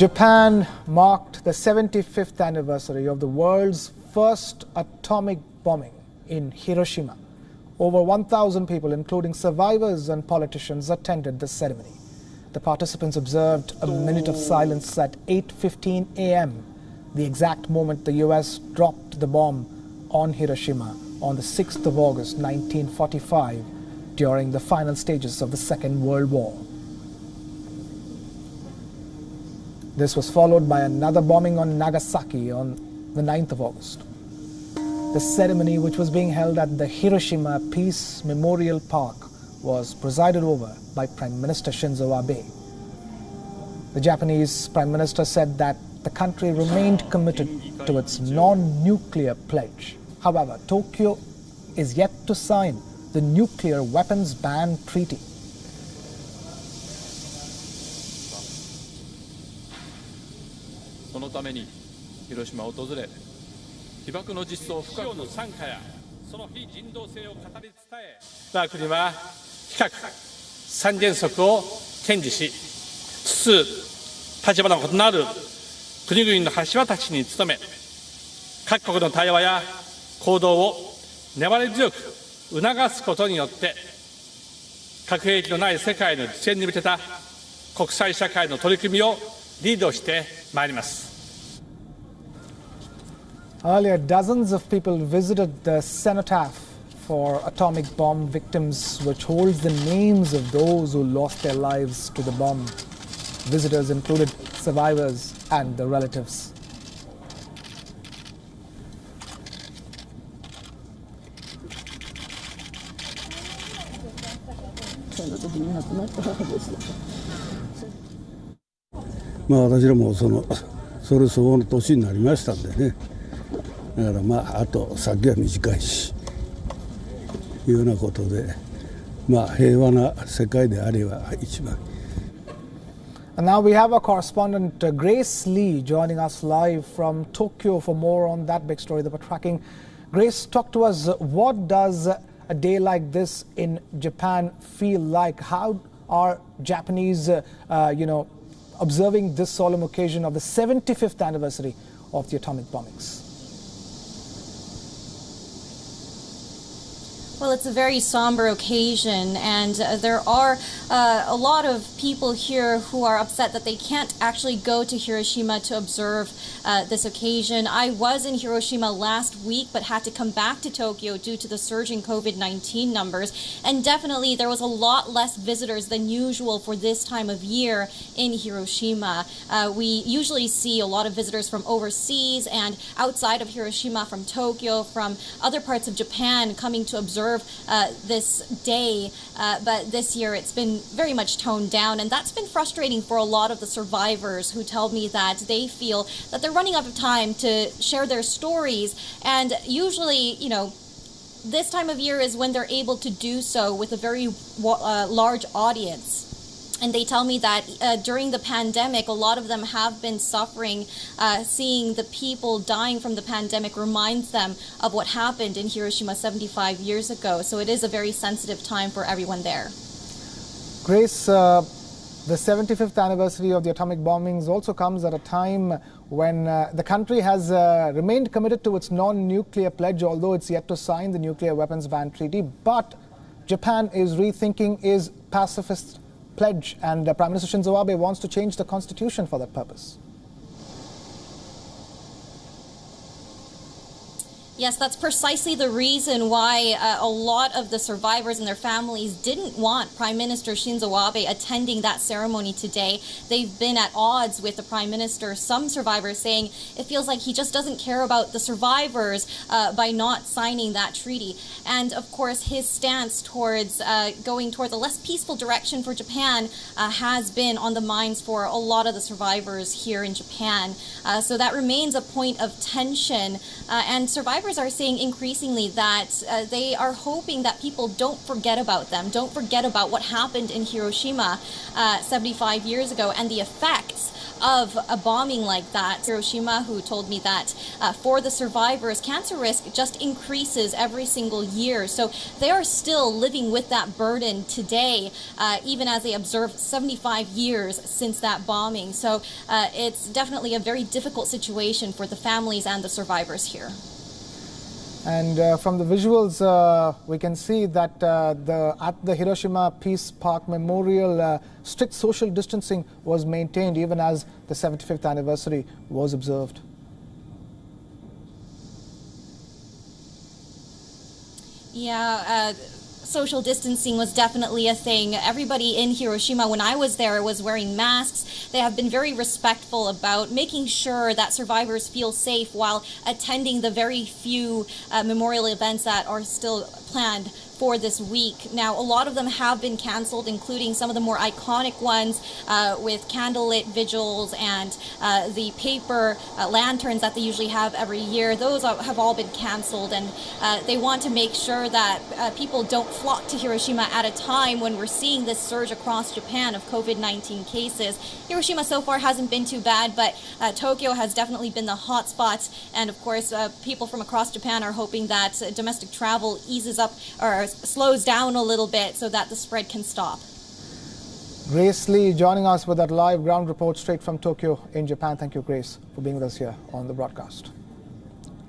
Japan marked the 75th anniversary of the world's first atomic bombing in Hiroshima. Over 1,000 people, including survivors and politicians, attended the ceremony. The participants observed a minute of silence at 8:15 a.m., the exact moment the US dropped the bomb on Hiroshima on the 6th of August 1945 during the final stages of the Second World War. This was followed by another bombing on Nagasaki on the 9th of August. The ceremony, which was being held at the Hiroshima Peace Memorial Park, was presided over by Prime Minister Shinzo Abe. The Japanese Prime Minister said that the country remained committed to its non-nuclear pledge. However, Tokyo is yet to sign the nuclear weapons ban treaty. そのために広島を訪れ、被爆の実相を深くの惨禍やその非人道性を語り伝え、我が国は非核三原則を堅持しつつ、立場の異なる国々の橋渡しに努め、各国の対話や行動を粘り強く促すことによって、核兵器のない世界の実現に向けた国際社会の取り組みをリードしてまいります。 Earlier, dozens of people visited the cenotaph for atomic bomb victims, which holds the names of those who lost their lives to the bomb. Visitors included survivors and their relatives. Ma, 私らもそれ相応の年になりましたんでね。だからまああと先は短いし、いうようなことで、まあ平和な世界であれば一番。And now we have our correspondent Grace Lee joining us live from Tokyo for more on that big story that we're tracking. Grace, talk to us. What does a day like this in Japan feel like? How are Japanese, observing this solemn occasion of the 75th anniversary of the atomic bombings? Well, it's a very somber occasion, and there are a lot of people here who are upset that they can't actually go to Hiroshima to observe this occasion. I was in Hiroshima last week, but had to come back to Tokyo due to the surging COVID-19 numbers, and definitely there was a lot less visitors than usual for this time of year in Hiroshima. We usually see a lot of visitors from overseas and outside of Hiroshima, from Tokyo, from other parts of Japan coming to observe this day, but this year it's been very much toned down, and that's been frustrating for a lot of the survivors who tell me that they feel that they're running out of time to share their stories, and usually, this time of year is when they're able to do so with a very large audience. And they tell me that during the pandemic, a lot of them have been suffering. Seeing the people dying from the pandemic reminds them of what happened in Hiroshima 75 years ago. So it is a very sensitive time for everyone there. Grace, the 75th anniversary of the atomic bombings also comes at a time when the country has remained committed to its non-nuclear pledge, although it's yet to sign the nuclear weapons ban treaty. But Japan is rethinking its pacifist pledge, and Prime Minister Shinzo Abe wants to change the constitution for that purpose. Yes, that's precisely the reason why a lot of the survivors and their families didn't want Prime Minister Shinzo Abe attending that ceremony today. They've been at odds with the Prime Minister. Some survivors saying it feels like he just doesn't care about the survivors by not signing that treaty. And of course, his stance towards going towards a less peaceful direction for Japan has been on the minds for a lot of the survivors here in Japan. So that remains a point of tension, and survivors are saying increasingly that they are hoping that people don't forget about them, don't forget about what happened in Hiroshima 75 years ago and the effects of a bombing like that. Hiroshima, who told me that for the survivors, cancer risk just increases every single year. So they are still living with that burden today, even as they observe 75 years since that bombing. So it's definitely a very difficult situation for the families and the survivors here. And from the visuals, we can see that at the Hiroshima Peace Park Memorial, strict social distancing was maintained even as the 75th anniversary was observed. Yeah, social distancing was definitely a thing. Everybody in Hiroshima, when I was there, was wearing masks. They have been very respectful about making sure that survivors feel safe while attending the very few memorial events that are still planned for this week. Now, a lot of them have been canceled, including some of the more iconic ones with candlelit vigils and the paper lanterns that they usually have every year. Those have all been canceled, and they want to make sure that people don't flock to Hiroshima at a time when we're seeing this surge across Japan of COVID-19 cases. Hiroshima so far hasn't been too bad, but Tokyo has definitely been the hot spot, and of course people from across Japan are hoping that domestic travel eases up or slows down a little bit so that the spread can stop. Grace Lee joining us with that live ground report straight from Tokyo in Japan. Thank you, Grace, for being with us here on the broadcast.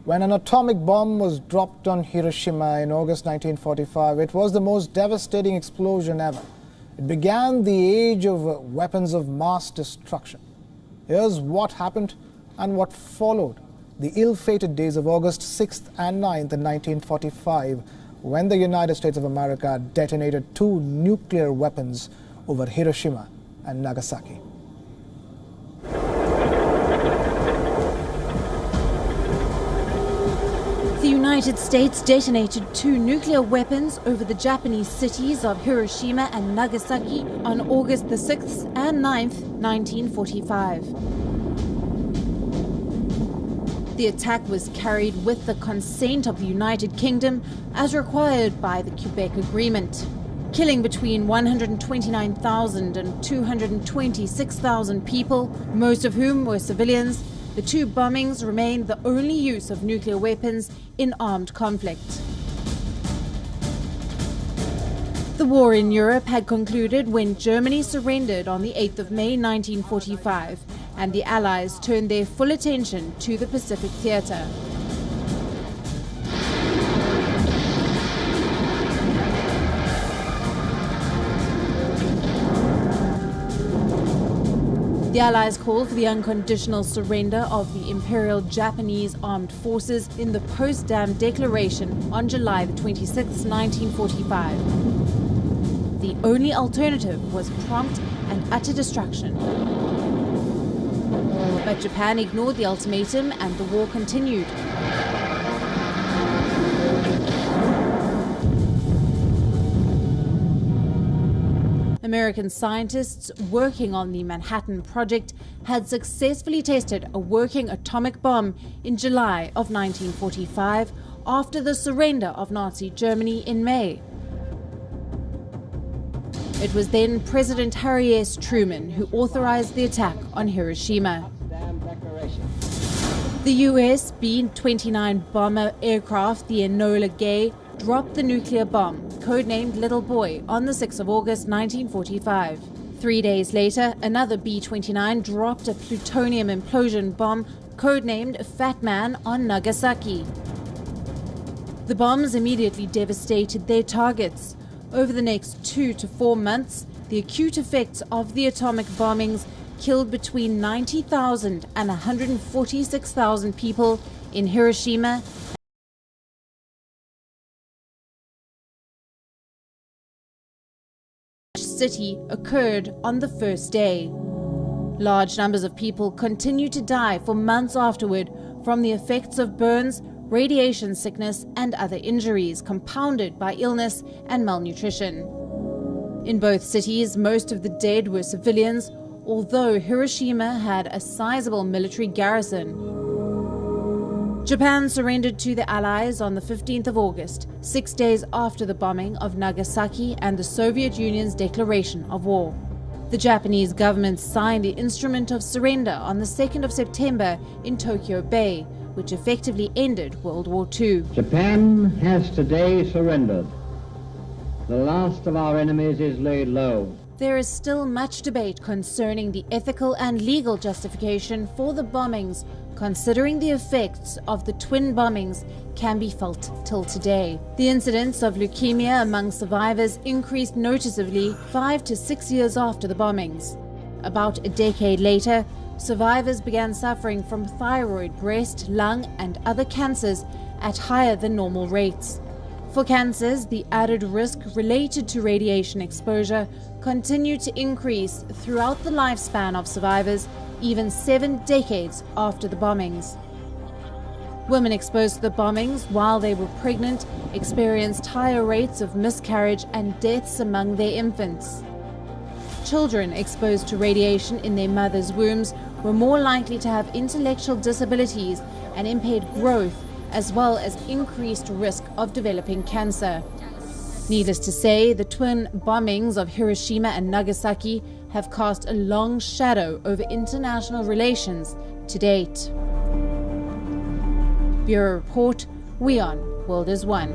When an atomic bomb was dropped on Hiroshima in August 1945, it was the most devastating explosion ever. It began the age of weapons of mass destruction. Here's what happened and what followed the ill-fated days of August 6th and 9th in 1945, when the United States of America detonated 2 nuclear weapons over Hiroshima and Nagasaki. The United States detonated 2 nuclear weapons over the Japanese cities of Hiroshima and Nagasaki on August the 6th and 9th, 1945. The attack was carried with the consent of the United Kingdom as required by the Quebec Agreement, killing between 129,000 and 226,000 people, most of whom were civilians. The 2 bombings remain the only use of nuclear weapons in armed conflict. The war in Europe had concluded when Germany surrendered on the 8th of May 1945, and the Allies turned their full attention to the Pacific theatre. The Allies called for the unconditional surrender of the Imperial Japanese Armed Forces in the Potsdam Declaration on July 26, 1945. The only alternative was prompt and utter destruction. But Japan ignored the ultimatum and the war continued. American scientists working on the Manhattan Project had successfully tested a working atomic bomb in July of 1945 after the surrender of Nazi Germany in May. It was then President Harry S. Truman who authorized the attack on Hiroshima. The US B-29 bomber aircraft, the Enola Gay, dropped the nuclear bomb, codenamed Little Boy, on the 6th of August 1945. 3 days later, another B-29 dropped a plutonium implosion bomb, codenamed Fat Man, on Nagasaki. The bombs immediately devastated their targets. Over the next 2 to 4 months, the acute effects of the atomic bombings killed between 90,000 and 146,000 people in Hiroshima. City occurred on the first day. Large numbers of people continued to die for months afterward from the effects of burns, radiation sickness, and other injuries compounded by illness and malnutrition. In both cities, most of the dead were civilians, although Hiroshima had a sizable military garrison. Japan surrendered to the Allies on the 15th of August, 6 days after the bombing of Nagasaki and the Soviet Union's declaration of war. The Japanese government signed the Instrument of Surrender on the 2nd of September in Tokyo Bay, which effectively ended World War II. Japan has today surrendered. The last of our enemies is laid low. There is still much debate concerning the ethical and legal justification for the bombings, considering the effects of the twin bombings can be felt till today. The incidence of leukemia among survivors increased noticeably 5 to 6 years after the bombings. About a decade later, survivors began suffering from thyroid, breast, lung, and other cancers at higher than normal rates. For cancers, the added risk related to radiation exposure continued to increase throughout the lifespan of survivors, even 7 decades after the bombings. Women exposed to the bombings while they were pregnant experienced higher rates of miscarriage and deaths among their infants. Children exposed to radiation in their mothers' wombs were more likely to have intellectual disabilities and impaired growth, as well as increased risk of developing cancer. Needless to say, the twin bombings of Hiroshima and Nagasaki have cast a long shadow over international relations to date. Bureau Report, WION World is One.